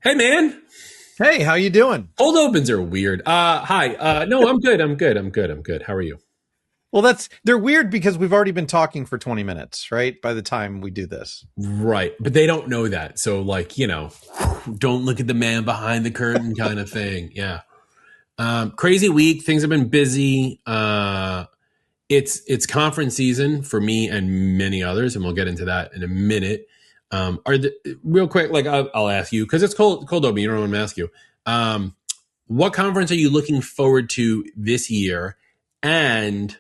Hey, man. Hey, how you doing? Cold opens are weird. Hi. No, I'm good. I'm good. How are you? Well, they're weird because we've already been talking for 20 minutes, right? By the time we do this. Right. But they don't know that. So, like, don't look at the man behind the curtain kind of thing. Yeah. Crazy week. Things have been busy. It's conference season for me and many others, and we'll get into that in a minute. Real quick, like I'll ask you, because it's cold open. You don't want to ask you. What conference are you looking forward to this year? And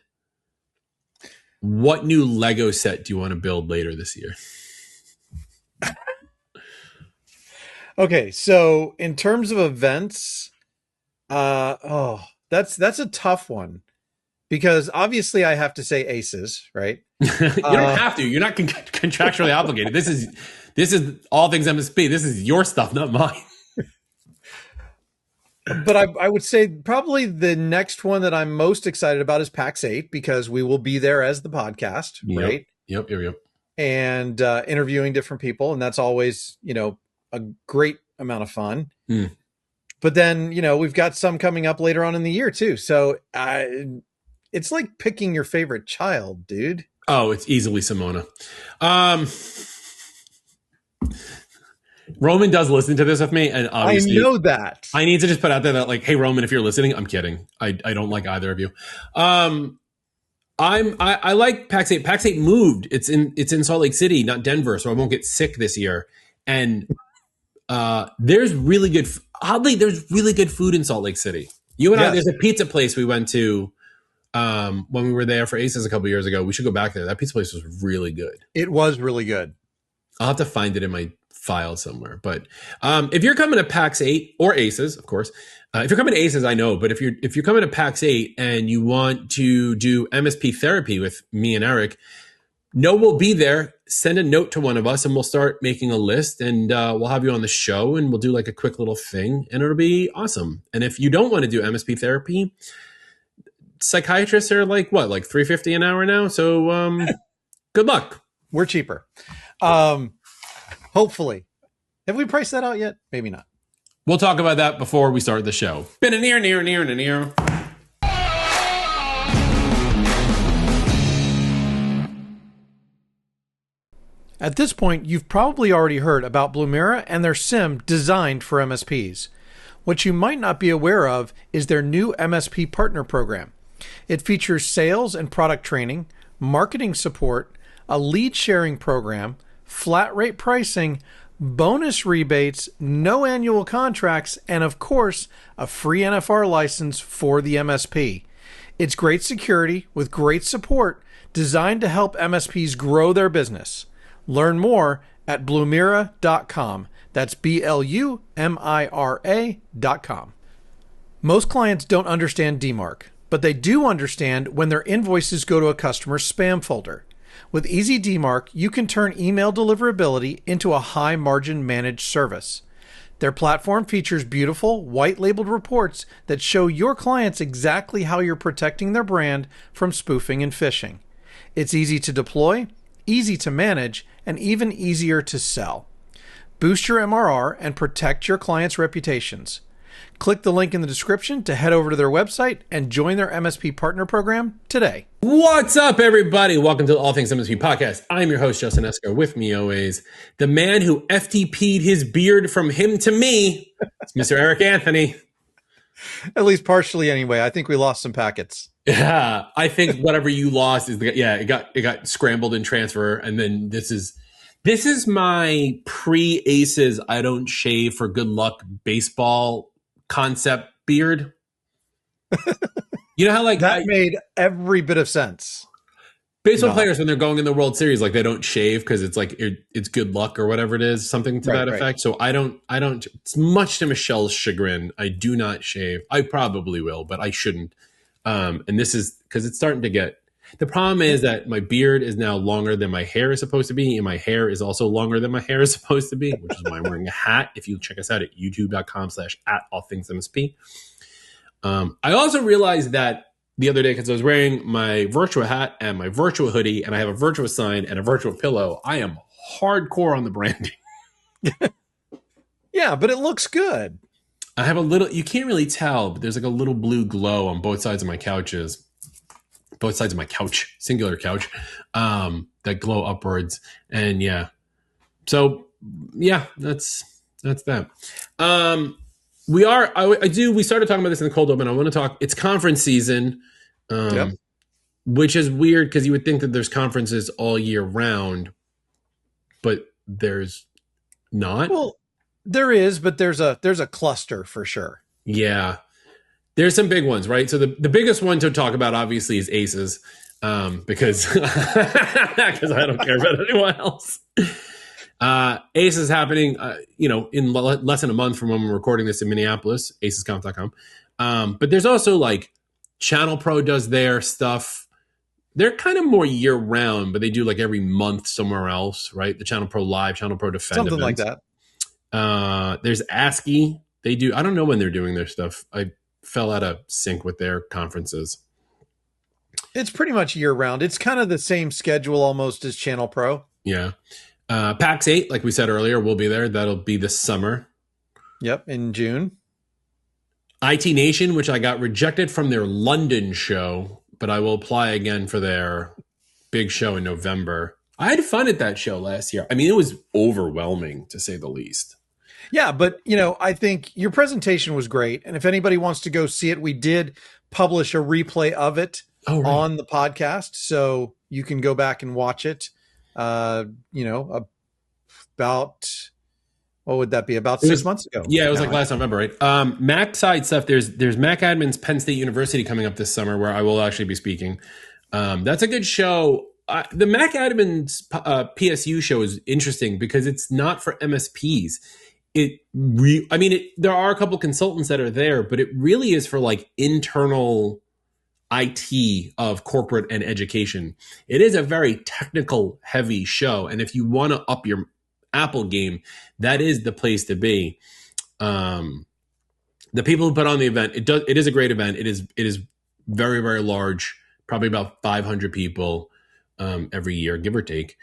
what new Lego set do you want to build later this year? Okay, so in terms of events, that's a tough one because obviously I have to say ACEs, right? You don't have to. You're not contractually obligated. This is All Things MSP. This is your stuff, not mine. But I would say probably the next one that I'm most excited about is Pax8 because we will be there as the podcast, right? Yep. And interviewing different people, and that's always, a great amount of fun. Mm. But then, we've got some coming up later on in the year too. So it's like picking your favorite child, dude. Oh, it's easily Simona. Roman does listen to this with me, and obviously I know that. I need to just put out there that, like, hey, Roman, if you're listening, I'm kidding. I don't like either of you. I like Pax8. Pax8 moved. It's in Salt Lake City, not Denver, so I won't get sick this year. And there's really good. Oddly, there's really good food in Salt Lake City. You and I, there's a pizza place we went to when we were there for ACEs a couple years ago. We should go back there. That pizza place was really good. It was really good. I'll have to find it in my file somewhere. But if you're coming to Pax8 or ACEs, of course, if you're coming to ACEs, I know. But if you're coming to Pax8 and you want to do MSP therapy with me and Eric, we'll be there. Send a note to one of us, and we'll start making a list, and we'll have you on the show, and we'll do like a quick little thing, and it'll be awesome. And if you don't want to do MSP therapy, psychiatrists are like $350 an hour now. So good luck. We're cheaper. Hopefully. Have we priced that out yet? Maybe not. We'll talk about that before we start the show. Been a near. At this point, you've probably already heard about Blumira and their SIM designed for MSPs. What you might not be aware of is their new MSP partner program. It features sales and product training, marketing support, a lead sharing program, flat rate pricing, bonus rebates, no annual contracts, and of course, a free NFR license for the MSP. It's great security with great support designed to help MSPs grow their business. Learn more at Blumira.com. That's BLUMIRA.com. Most clients don't understand DMARC, but they do understand when their invoices go to a customer's spam folder. With Easy DMARC, you can turn email deliverability into a high-margin managed service. Their platform features beautiful, white-labeled reports that show your clients exactly how you're protecting their brand from spoofing and phishing. It's easy to deploy, easy to manage, and even easier to sell. Boost your MRR and protect your clients' reputations. Click the link in the description to head over to their website and join their MSP partner program today. What's up, everybody? Welcome to the All Things MSP Podcast. I'm your host, Justin Esgar. With me always, the man who FTP'd his beard from him to me. It's Mr. Eric Anthony. At least partially anyway. I think we lost some packets. Yeah, I think whatever you lost is it got scrambled in transfer, and then this is my pre-ACEs I don't shave for good luck baseball concept beard. You know how that made every bit of sense. Baseball players, when they're going in the World Series, like they don't shave because it's like it's good luck or whatever it is, something to that effect. So I don't. It's much to Michelle's chagrin. I do not shave. I probably will, but I shouldn't. And this is because it's starting to get. The problem is that my beard is now longer than my hair is supposed to be, and my hair is also longer than my hair is supposed to be, which is why I'm wearing a hat. If you check us out at youtube.com/@allthingsmsp. I also realized that the other day, because I was wearing my Virtua hat and my Virtua hoodie, and I have a Virtua sign and a Virtua pillow. I am hardcore on the branding. Yeah, but it looks good. I have a little, you can't really tell, but there's like a little blue glow on both sides of my couches. Both sides of my couch, singular couch, that glow upwards. And yeah. So yeah, that's that. We started talking about this in the cold open. I want to talk, it's conference season, Yep. which is weird because you would think that there's conferences all year round, but there's not. Well, there is, but there's a cluster for sure. Yeah. There's some big ones, right? So the biggest one to talk about obviously is ACEs, because I don't care about anyone else. ACEs is happening, in less than a month from when we're recording this in Minneapolis, acesconf.com. But there's also like Channel Pro does their stuff. They're kind of more year round, but they do like every month somewhere else, right? The Channel Pro Live, Channel Pro Defend, Something events. like that. There's ASCII. They do. I don't know when they're doing their stuff. I fell out of sync with their conferences. It's pretty much year round. It's kind of the same schedule almost as Channel Pro. Yeah. Pax8, like we said earlier, will be there. That'll be this summer. Yep, in June. IT Nation, which I got rejected from their London show, but I will apply again for their big show in November. I had fun at that show last year. I mean, it was overwhelming, to say the least. Yeah, but, I think your presentation was great. And if anybody wants to go see it, we did publish a replay of it on the podcast. So you can go back and watch it. About, what would that be? About 6 months ago. Yeah, it was like last November, right? Mac side stuff. There's Mac Admin's Penn State University coming up this summer where I will actually be speaking. That's a good show. The Mac Admin's PSU show is interesting because it's not for MSPs. There are a couple consultants that are there, but it really is for like internal IT of corporate and education. It is a very technical heavy show. And if you want to up your Apple game, that is the place to be. The people who put on the event, it is a great event. It is very, very large, probably about 500 people every year, give or take.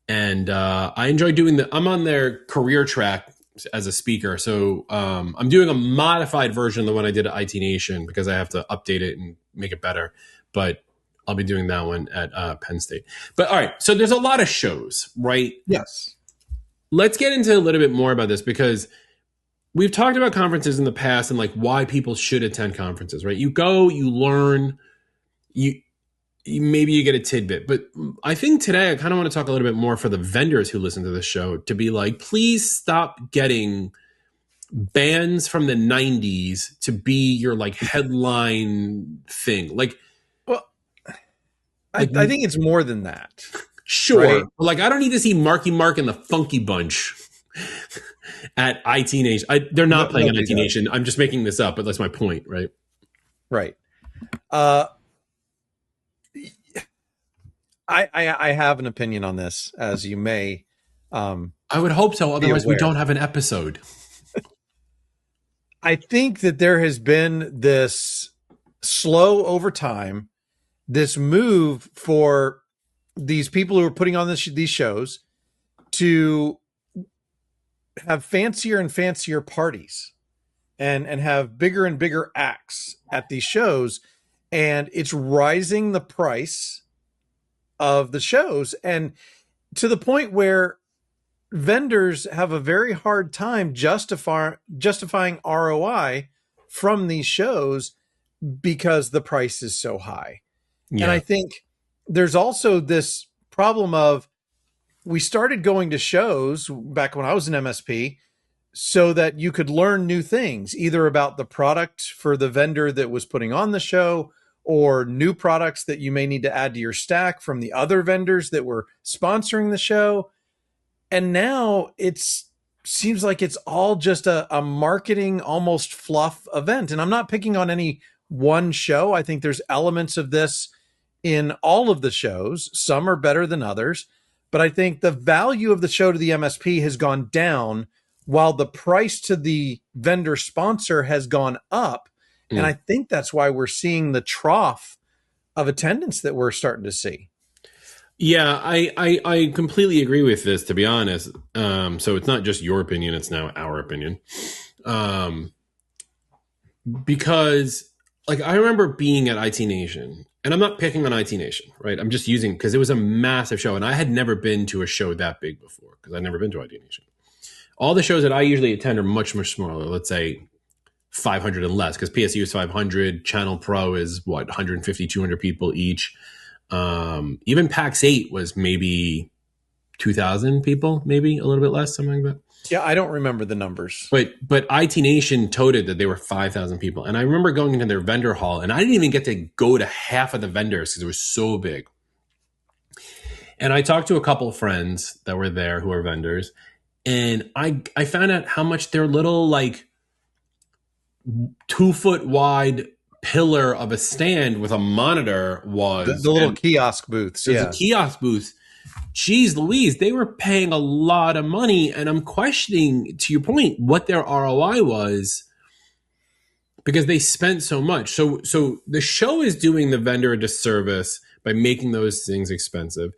And I enjoy I'm on their career track as a speaker. So I'm doing a modified version of the one I did at IT Nation because I have to update it and make it better. But I'll be doing that one at Penn State. But all right, so there's a lot of shows, right? Yes. Let's get into a little bit more about this because we've talked about conferences in the past and like why people should attend conferences, right? You go, you learn, maybe you get a tidbit. But I think today I kind of want to talk a little bit more for the vendors who listen to this show to be like, please stop getting bands from the 90s to be your like headline thing. I think it's more than that. Sure. Right? Like, I don't need to see Marky Mark and the Funky Bunch at IT Nation. They're not playing at IT Nation. I'm just making this up, but that's my point, right? Right. I have an opinion on this, as you may. I would hope so. Otherwise, we don't have an episode. I think that there has been this slow over time, this move for these people who are putting on these shows to have fancier and fancier parties and have bigger and bigger acts at these shows. And it's rising the price of the shows, and to the point where vendors have a very hard time justifying ROI from these shows because the price is so high. Yeah. And I think there's also this problem of, we started going to shows back when I was an MSP so that you could learn new things, either about the product for the vendor that was putting on the show, or new products that you may need to add to your stack from the other vendors that were sponsoring the show. And now it seems like it's all just a marketing, almost fluff event. And I'm not picking on any one show. I think there's elements of this in all of the shows. Some are better than others. But I think the value of the show to the MSP has gone down while the price to the vendor sponsor has gone up. And I think that's why we're seeing the trough of attendance that we're starting to see. Yeah, I completely agree with this, to be honest. So it's not just your opinion, it's now our opinion. Um, because like I remember being at IT Nation, and I'm not picking on IT Nation, right? I'm just using because it was a massive show, and I had never been to a show that big before because I'd never been to IT Nation. All the shows that I usually attend are much, much smaller. Let's say 500 and less, because PSU is 500. Channel Pro is what, 150, 200 people each. Even Pax8 was maybe 2,000 people, maybe a little bit less, something like that. Yeah, I don't remember the numbers. But IT Nation toted that they were 5,000 people. And I remember going into their vendor hall, and I didn't even get to go to half of the vendors because it was so big. And I talked to a couple of friends that were there who are vendors, and I found out how much their little like 2-foot wide pillar of a stand with a monitor was. The little kiosk booths. Yeah. A kiosk booth. Geez Louise, they were paying a lot of money. And I'm questioning, to your point, what their ROI was because they spent so much. So the show is doing the vendor a disservice by making those things expensive.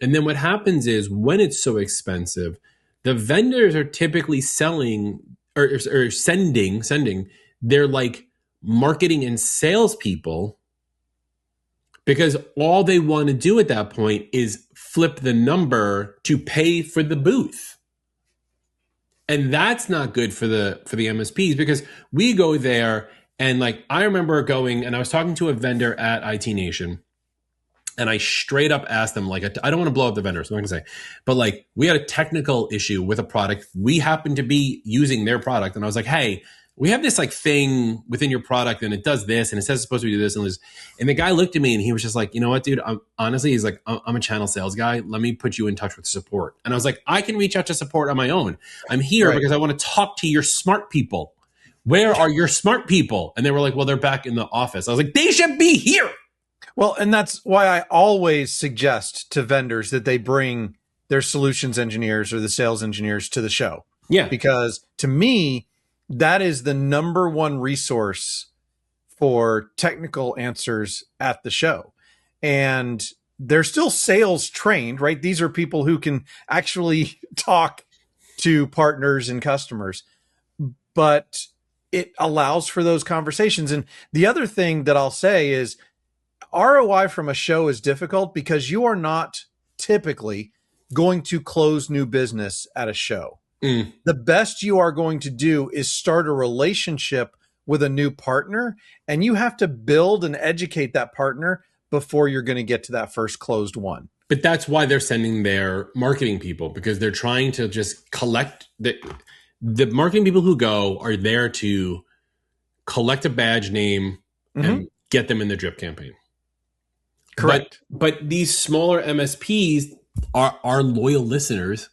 And then what happens is when it's so expensive, the vendors are typically selling or sending their like marketing and salespeople, because all they want to do at that point is flip the number to pay for the booth. And that's not good for the MSPs, because we go there and like I remember going and I was talking to a vendor at IT Nation, and I straight up asked them, like, I don't want to blow up the vendor, so I'm not gonna say, but like we had a technical issue with a product. We happened to be using their product, and I was like, hey, we have this like thing within your product and it does this and it says it's supposed to do this and this. And the guy looked at me and he was just like, you know what, dude, he's like, I'm a channel sales guy. Let me put you in touch with support. And I was like, I can reach out to support on my own. I'm here because I want to talk to your smart people. Where are your smart people? And they were like, well, they're back in the office. I was like, they should be here. Well, and that's why I always suggest to vendors that they bring their solutions engineers or the sales engineers to the show. Yeah. Because to me, that is the number one resource for technical answers at the show. And they're still sales trained, right? These are people who can actually talk to partners and customers, but it allows for those conversations. And the other thing that I'll say is ROI from a show is difficult because you are not typically going to close new business at a show. The best you are going to do is start a relationship with a new partner, and you have to build and educate that partner before you're going to get to that first closed one. But that's why they're sending their marketing people, because they're trying to just collect the marketing people who go are there to collect a badge name and get them in the drip campaign. Correct. But these smaller MSPs are loyal listeners,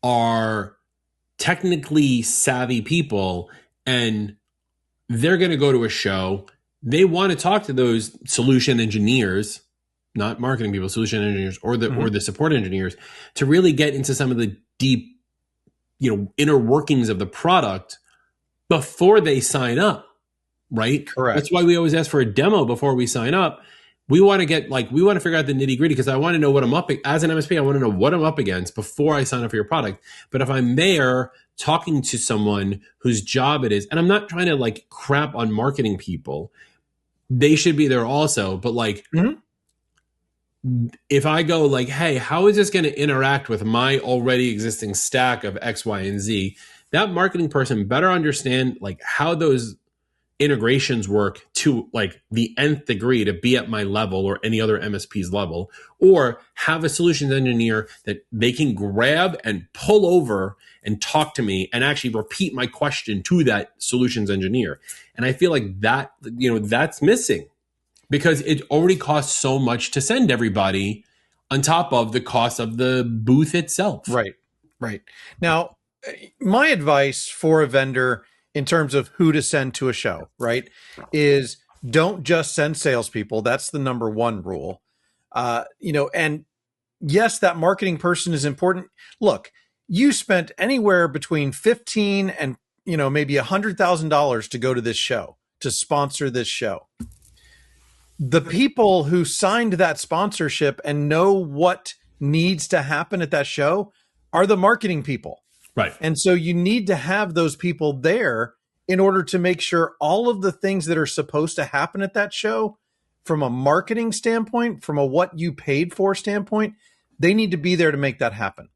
are technically savvy people, and they're going to go to a show. They want to talk to those solution engineers, not marketing people, solution engineers or the support engineers, to really get into some of the deep, inner workings of the product before they sign up. Right? Correct. That's why we always ask for a demo before we sign up. We want to figure out the nitty gritty, because I want to know what I'm up as an MSP. I want to know what I'm up against before I sign up for your product. But if I'm there talking to someone whose job it is, and I'm not trying to like crap on marketing people, they should be there also. But like, if I go like, hey, how is this going to interact with my already existing stack of X, Y, and Z? That marketing person better understand like how those integrations work to like the nth degree to be at my level or any other MSP's level, or have a solutions engineer that they can grab and pull over and talk to me and actually repeat my question to that solutions engineer. And I feel like that, that's missing, because it already costs so much to send everybody on top of the cost of the booth itself. Right. Now, my advice for a vendor in terms of who to send to a show, right, is don't just send salespeople. That's the number one rule. And yes, that marketing person is important. Look, you spent anywhere between $15,000 and, maybe $100,000 to go to this show, to sponsor this show. The people who signed that sponsorship and know what needs to happen at that show are the marketing people. Right. And so you need to have those people there in order to make sure all of the things that are supposed to happen at that show, from a marketing standpoint, from a what you paid for standpoint, they need to be there to make that happen.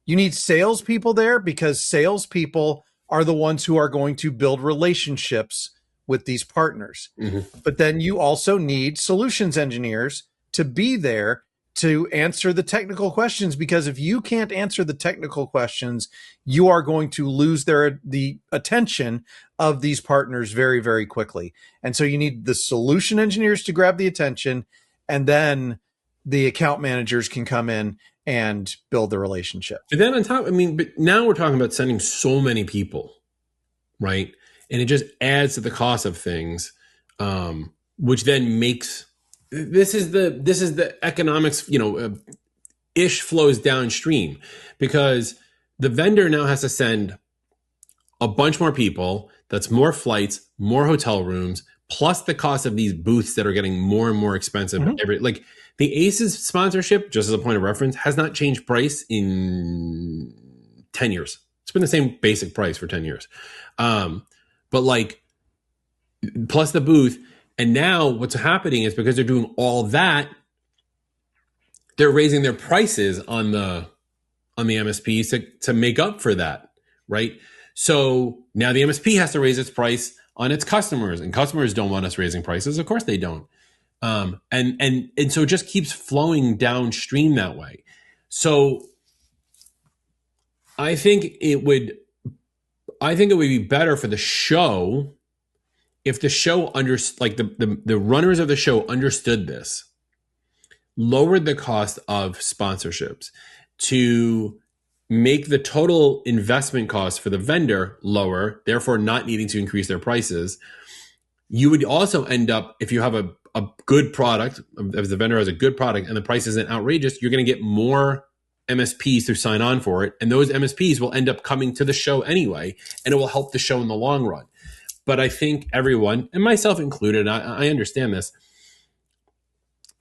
You need salespeople there because salespeople are the ones who are going to build relationships with these partners. Mm-hmm. But then you also need solutions engineers to be there to answer the technical questions, because if you can't answer the technical questions, you are going to lose the attention of these partners very, very quickly. And so you need the solution engineers to grab the attention, and then the account managers can come in and build the relationship. But then on top, but now we're talking about sending so many people, right? And it just adds to the cost of things, which then makes this is the economics, ish flows downstream, because the vendor now has to send a bunch more people. That's more flights, more hotel rooms, plus the cost of these booths that are getting more and more expensive. Mm-hmm. Like the ACEs sponsorship, just as a point of reference, has not changed price in 10 years. It's been the same basic price for 10 years. But like, plus the booth. And now what's happening is, because they're doing all that, they're raising their prices on the MSPs to make up for that, right? So now the MSP has to raise its price on its customers, and customers don't want us raising prices. Of course they don't. And so it just keeps flowing downstream that way. So I think it would be better for the show if the show the runners of the show understood this, lowered the cost of sponsorships to make the total investment cost for the vendor lower, therefore not needing to increase their prices. You would also end up, if you have a good product, if the vendor has a good product and the price isn't outrageous, you're going to get more MSPs to sign on for it. And those MSPs will end up coming to the show anyway, and it will help the show in the long run. But I think everyone, and myself included, I understand this,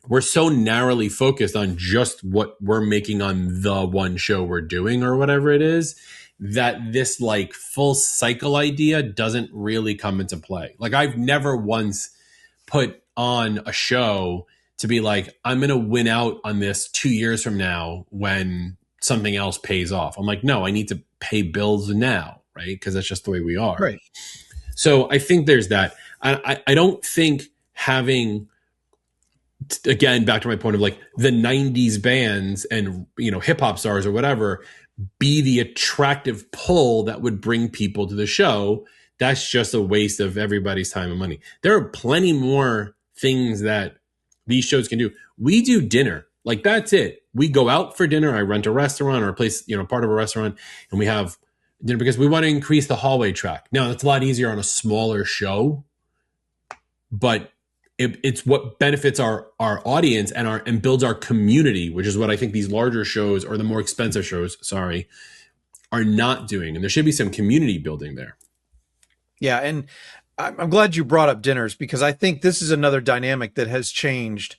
we're so narrowly focused on just what we're making on the one show we're doing or whatever it is, that this like full cycle idea doesn't really come into play. Like I've never once put on a show to be like, I'm going to win out on this 2 years from now when something else pays off. I'm like, no, I need to pay bills now, right? Because that's just the way we are. Right. So I think there's that. I don't think having, again, back to my point of like the 90s bands and, hip hop stars or whatever, be the attractive pull that would bring people to the show. That's just a waste of everybody's time and money. There are plenty more things that these shows can do. We do dinner. Like that's it. We go out for dinner. I rent a restaurant or a place, part of a restaurant, and we have dinner because we want to increase the hallway track. Now that's a lot easier on a smaller show, but it's what benefits our audience and builds our community, which is what I think these larger shows, or the more expensive shows, are not doing. And there should be some community building there. Yeah. And I'm glad you brought up dinners, because I think this is another dynamic that has changed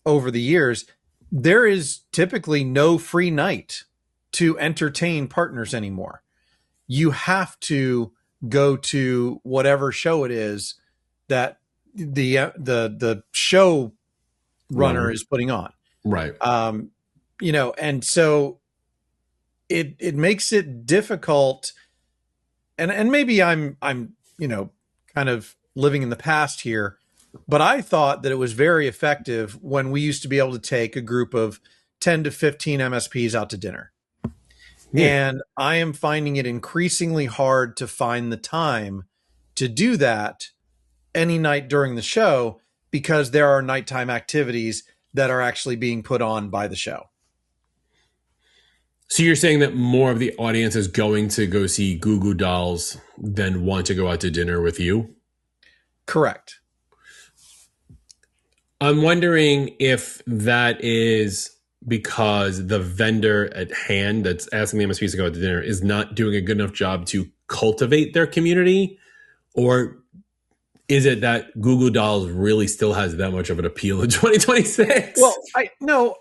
over the years. There is typically no free night to entertain partners anymore. You have to go to whatever show it is that the show runner is putting on. Right. And so it makes it difficult. And maybe I'm kind of living in the past here, but I thought that it was very effective when we used to be able to take a group of 10 to 15 MSPs out to dinner. Yeah. And I am finding it increasingly hard to find the time to do that any night during the show, because there are nighttime activities that are actually being put on by the show. So you're saying that more of the audience is going to go see Goo Goo Dolls than want to go out to dinner with you? Correct. I'm wondering if that is because the vendor at hand that's asking the MSPs to go out to dinner is not doing a good enough job to cultivate their community, or is it that Google Dolls really still has that much of an appeal in 2026? Well,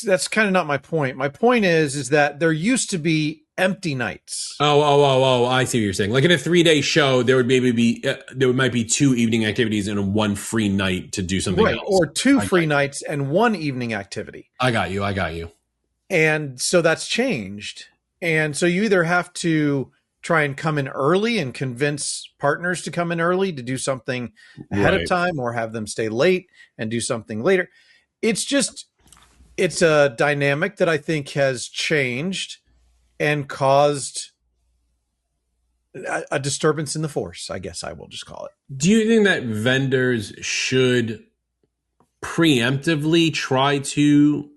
that's kind of not my point. My point is that there used to be empty nights. Oh! I see what you're saying. Like in a 3-day show, there would maybe be might be 2 evening activities and 1 free night to do something else, or 2 free nights and 1 evening activity. I got you. And so that's changed. And so you either have to try and come in early and convince partners to come in early to do something ahead of time, or have them stay late and do something later. It's a dynamic that I think has changed and caused a disturbance in the force, I guess I will just call it. Do you think that vendors should preemptively try to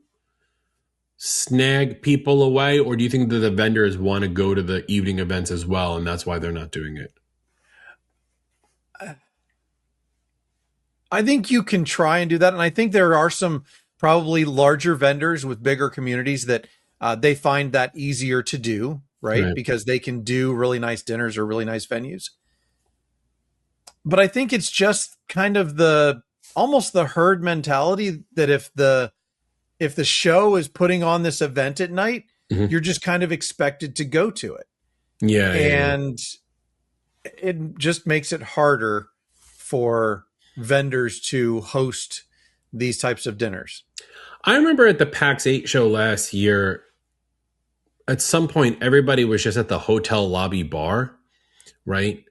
snag people away, or do you think that the vendors want to go to the evening events as well, and that's why they're not doing it? I think you can try and do that, and I think there are some probably larger vendors with bigger communities that they find that easier to do, right? Because they can do really nice dinners or really nice venues. But I think it's just kind of almost the herd mentality that if the show is putting on this event at night, you're just kind of expected to go to it. And it just makes it harder for vendors to host these types of dinners. I remember at the Pax8 show last year, at some point, everybody was just at the hotel lobby bar, right?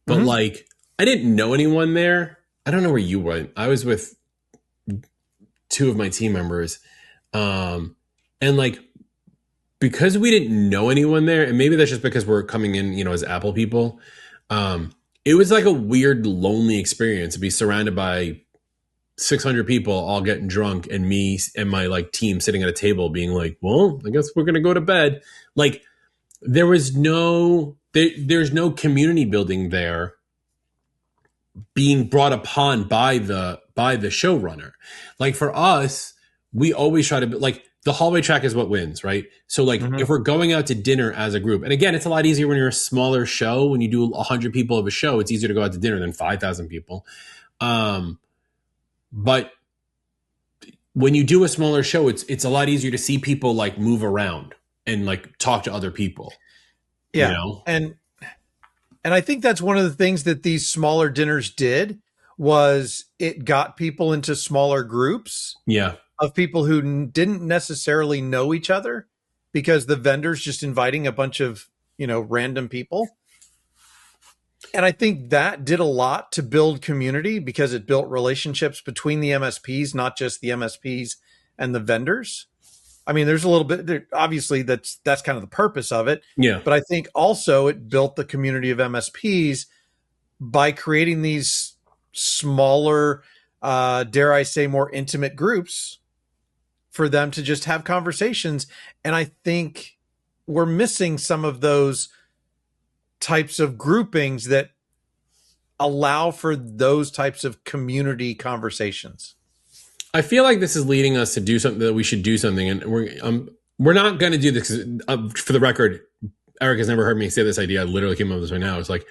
But like, I didn't know anyone there. I don't know where you went. I was with 2 of my team members. And like, because we didn't know anyone there, and maybe that's just because we're coming in, as Apple people, it was like a weird, lonely experience to be surrounded by 600 people all getting drunk, and me and my like team sitting at a table being like, well, I guess we're going to go to bed. Like there's no community building there being brought upon by the showrunner. Like for us, we always try to like the hallway track is what wins, right? So like if we're going out to dinner as a group, and again, it's a lot easier when you're a smaller show. When you do 100 people of a show, it's easier to go out to dinner than 5,000 people. But when you do a smaller show, it's a lot easier to see people like move around and like talk to other people. Yeah. And I think that's one of the things that these smaller dinners did was it got people into smaller groups of people who didn't necessarily know each other, because the vendor's just inviting a bunch of, random people. And I think that did a lot to build community, because it built relationships between the MSPs, not just the MSPs and the vendors. I mean, there's a little bit there, obviously that's kind of the purpose of it. Yeah. But I think also it built the community of MSPs by creating these smaller, dare I say, more intimate groups for them to just have conversations. And I think we're missing some of those types of groupings that allow for those types of community conversations. I feel like this is leading us to do something that we should do something, and we're not going to do this. For the record, Eric has never heard me say this idea. I literally came up with this right now. It's like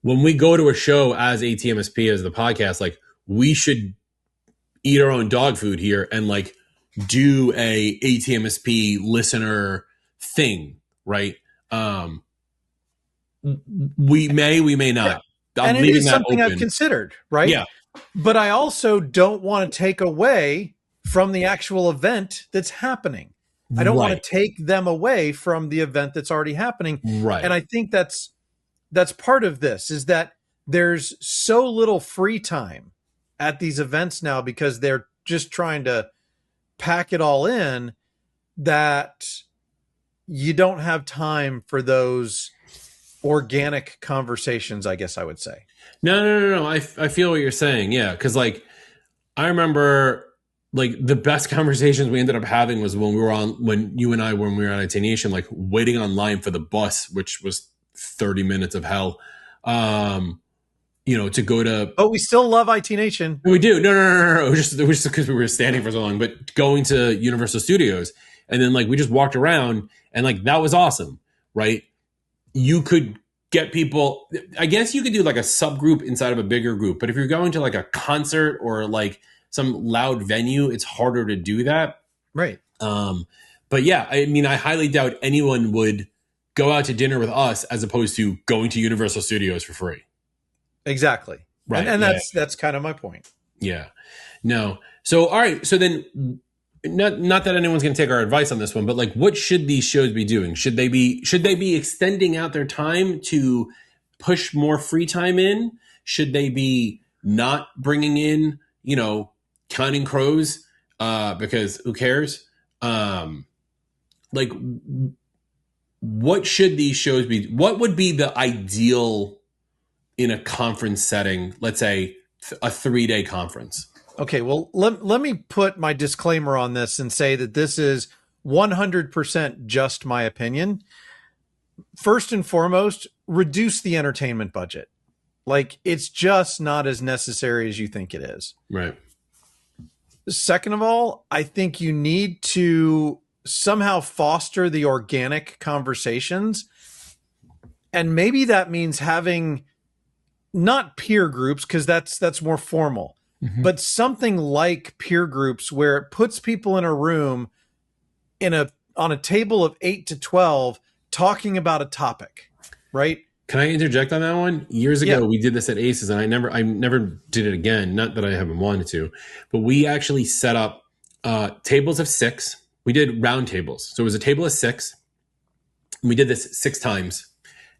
when we go to a show as ATMSP, as the podcast, like we should eat our own dog food here and like do a ATMSP listener thing, right? We may not. Yeah. And it is something I've considered, right? Yeah. But I also don't want to take away from the actual event that's happening. I don't want to take them away from the event that's already happening. Right. And I think that's part of this, is that there's so little free time at these events now, because they're just trying to pack it all in, that you don't have time for those organic conversations, I guess I would say. No. I feel what you're saying. Yeah. Cause like, I remember like the best conversations we ended up having was when you and I, when we were on IT Nation, like waiting online for the bus, which was 30 minutes of hell, to go to. Oh, we still love IT Nation. We do. No. It was just because we were standing for so long, but going to Universal Studios, and then like we just walked around, and like that was awesome, right? You could get people. I guess you could do like a subgroup inside of a bigger group, but if you're going to like a concert or like some loud venue, it's harder to do that. Right. But yeah, I mean, I highly doubt anyone would go out to dinner with us as opposed to going to Universal Studios for free. Exactly. Right. And that's kind of my point. Yeah. No. So, all right. So then not that anyone's going to take our advice on this one, but like, what should these shows be doing? Should they be extending out their time to push more free time in? Should they be not bringing in, counting crows? Because who cares? Like, what should these shows be? What would be the ideal in a conference setting? Let's say a 3-day conference. Okay, well, let me put my disclaimer on this and say that this is 100% just my opinion. First and foremost, reduce the entertainment budget. Like, it's just not as necessary as you think it is. Right. Second of all, I think you need to somehow foster the organic conversations. And maybe that means having not peer groups, because that's more formal. Mm-hmm. But something like peer groups where it puts people in a room on a table of 8 to 12 talking about a topic, right? Can I interject on that one? Years ago, we did this at ACEs, and I never did it again. Not that I haven't wanted to, but we actually set up tables of 6. We did round tables. So it was a table of 6. And we did this 6 times.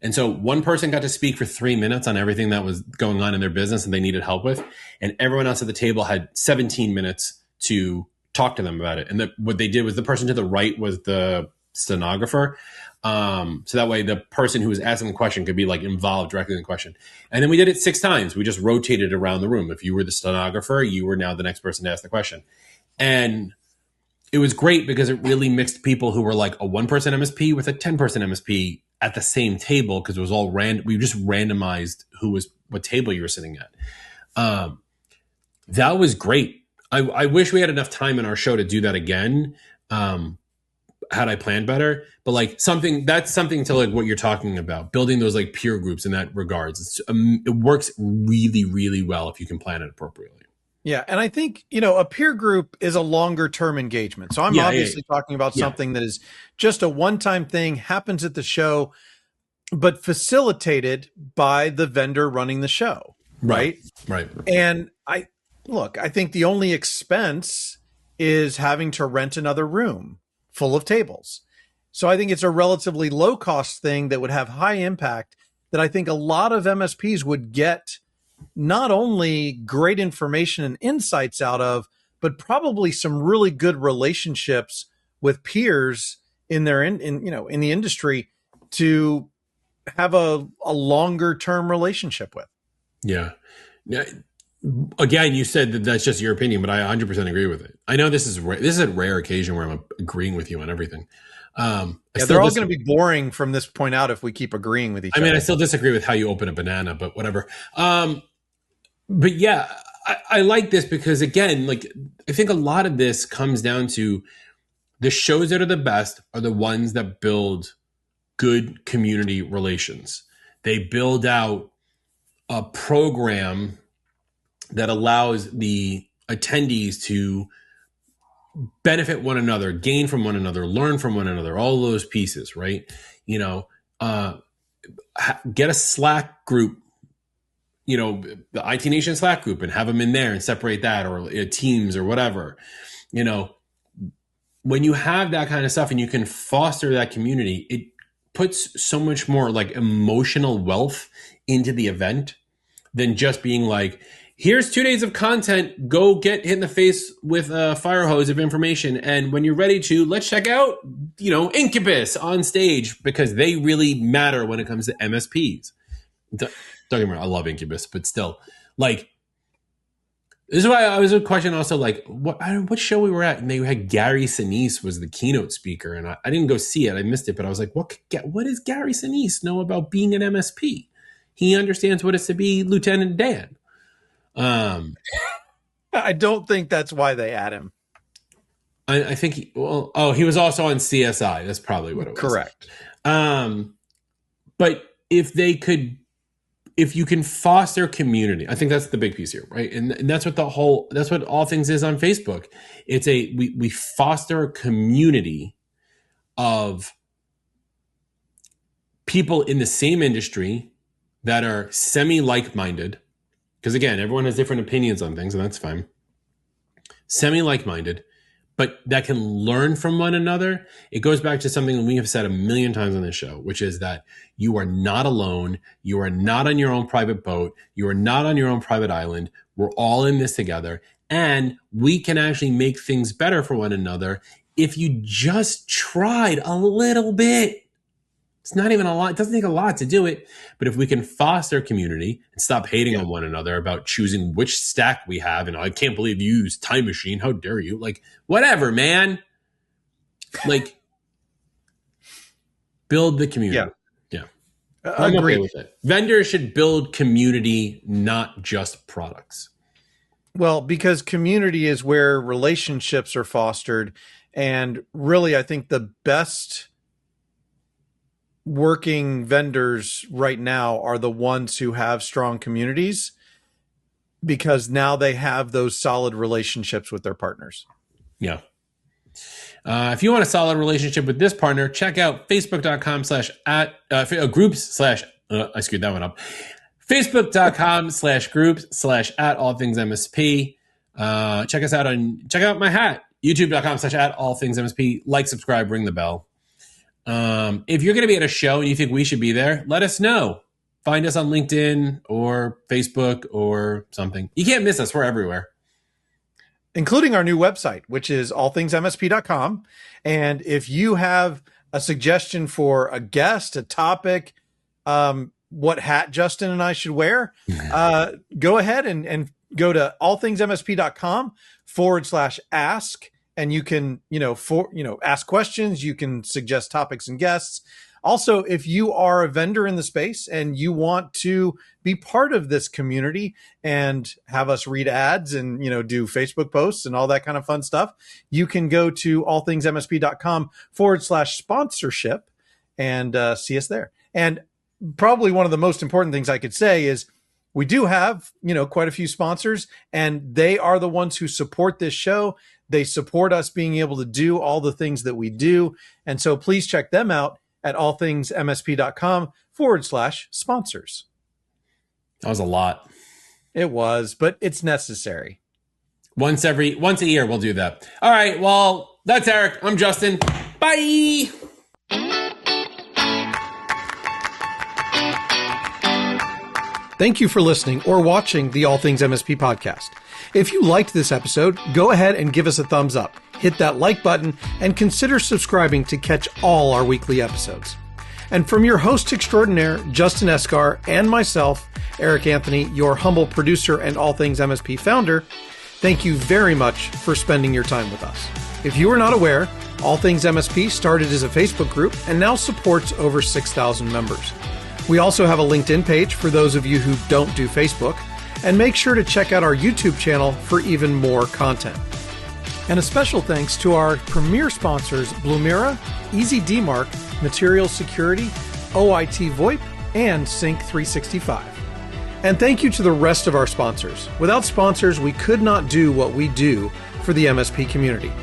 And so one person got to speak for 3 minutes on everything that was going on in their business and they needed help with. And everyone else at the table had 17 minutes to talk to them about it. And what they did was the person to the right was the stenographer. So that way the person who was asking the question could be like involved directly in the question. And then we did it 6 times. We just rotated around the room. If you were the stenographer, you were now the next person to ask the question. And it was great because it really mixed people who were like a 1-person MSP with a 10-person MSP at the same table, because it was all random. We just randomized what table you were sitting at. That was great. I wish we had enough time in our show to do that again. Had I planned better, but like that's something to like what you're talking about, building those like peer groups in that regards. It works really, really well if you can plan it appropriately. Yeah. And I think, a peer group is a longer term engagement. So I'm obviously talking about something that is just a one-time thing, happens at the show, but facilitated by the vendor running the show. Right. Right. And I think the only expense is having to rent another room full of tables. So I think it's a relatively low cost thing that would have high impact, that I think a lot of MSPs would get not only great information and insights out of, but probably some really good relationships with peers in their in the industry to have a longer term relationship with. Yeah. Again, you said that that's just your opinion, but I 100% agree with it. I know this is a rare occasion where I'm agreeing with you on everything. They're all going to be boring from this point out if we keep agreeing with each other. I mean, I still disagree with how you open a banana, but whatever. But yeah, I like this because, again, like, I think a lot of this comes down to the shows that are the best are the ones that build good community relations. They build out a program that allows the attendees to benefit one another, gain from one another, learn from one another, all those pieces, right? Get a Slack group, the IT Nation Slack group, and have them in there and separate that, or Teams or whatever. When you have that kind of stuff and you can foster that community, it puts so much more like emotional wealth into the event than just being like, here's 2 days of content, go get hit in the face with a fire hose of information. And when you're ready to, let's check out, Incubus on stage, because they really matter when it comes to MSPs. Don't get me wrong, I love Incubus, but still, like, this is why I was a question also, like, what show we were at, and they had Gary Sinise was the keynote speaker, and I didn't go see it, I missed it, but I was like, what does Gary Sinise know about being an MSP? He understands what it's to be Lieutenant Dan. I don't think that's why they add him. I think he was also on CSI. That's probably what it was. Correct. But if you can foster community, I think that's the big piece here, right? And that's what that's what All Things is on Facebook. It's we foster a community of people in the same industry that are semi-like-minded. Because again, everyone has different opinions on things, and that's fine. Semi-like-minded, but that can learn from one another. It goes back to something we have said a million times on this show, which is that you are not alone. You are not on your own private boat. You are not on your own private island. We're all in this together. And we can actually make things better for one another if you just tried a little bit. It's not even a lot. It doesn't take a lot to do it. But if we can foster community and stop hating on one another about choosing which stack we have, and I can't believe you use Time Machine. How dare you? Like, whatever, man. Like, build the community. Yeah. I'm okay with it. Vendors should build community, not just products. Well, because community is where relationships are fostered. And really, I think the best working vendors right now are the ones who have strong communities, because now they have those solid relationships with their partners. Yeah. If you want a solid relationship with this partner, check out facebook.com/groups/ I screwed that one up. Facebook.com/groups/ All Things MSP. Check out my hat. YouTube.com/@All Things MSP. Like, subscribe, ring the bell. If you're going to be at a show and you think we should be there, let us know. Find us on LinkedIn or Facebook or something. You can't miss us. We're everywhere. Including our new website, which is allthingsmsp.com. And if you have a suggestion for a guest, a topic, what hat Justin and I should wear, go ahead and go to allthingsmsp.com/ask. And you can, ask questions. You can suggest topics and guests. Also, if you are a vendor in the space and you want to be part of this community and have us read ads and, do Facebook posts and all that kind of fun stuff, you can go to allthingsmsp.com/sponsorship and see us there. And probably one of the most important things I could say is we do have, quite a few sponsors, and they are the ones who support this show. They support us being able to do all the things that we do. And so please check them out at allthingsmsp.com/sponsors. That was a lot. It was, but it's necessary. Once a year, we'll do that. All right. Well, that's Eric. I'm Justin. Bye. Thank you for listening or watching the All Things MSP podcast. If you liked this episode, go ahead and give us a thumbs up, hit that like button, and consider subscribing to catch all our weekly episodes. And from your host extraordinaire, Justin Esgar, and myself, Eric Anthony, your humble producer and All Things MSP founder, thank you very much for spending your time with us. If you are not aware, All Things MSP started as a Facebook group and now supports over 6,000 members. We also have a LinkedIn page for those of you who don't do Facebook, and make sure to check out our YouTube channel for even more content. And a special thanks to our premier sponsors, Blumira, Easy DMark, Material Security, OIT VoIP, and Sync 365. And thank you to the rest of our sponsors. Without sponsors, we could not do what we do for the MSP community.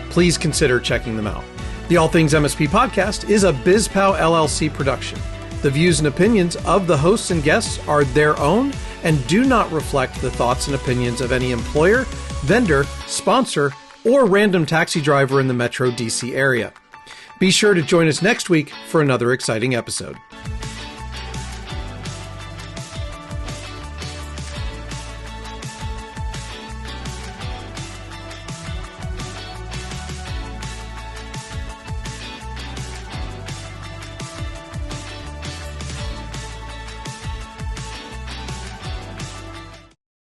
Please consider checking them out. The All Things MSP podcast is a BizPow LLC production. The views and opinions of the hosts and guests are their own and do not reflect the thoughts and opinions of any employer, vendor, sponsor, or random taxi driver in the Metro DC area. Be sure to join us next week for another exciting episode.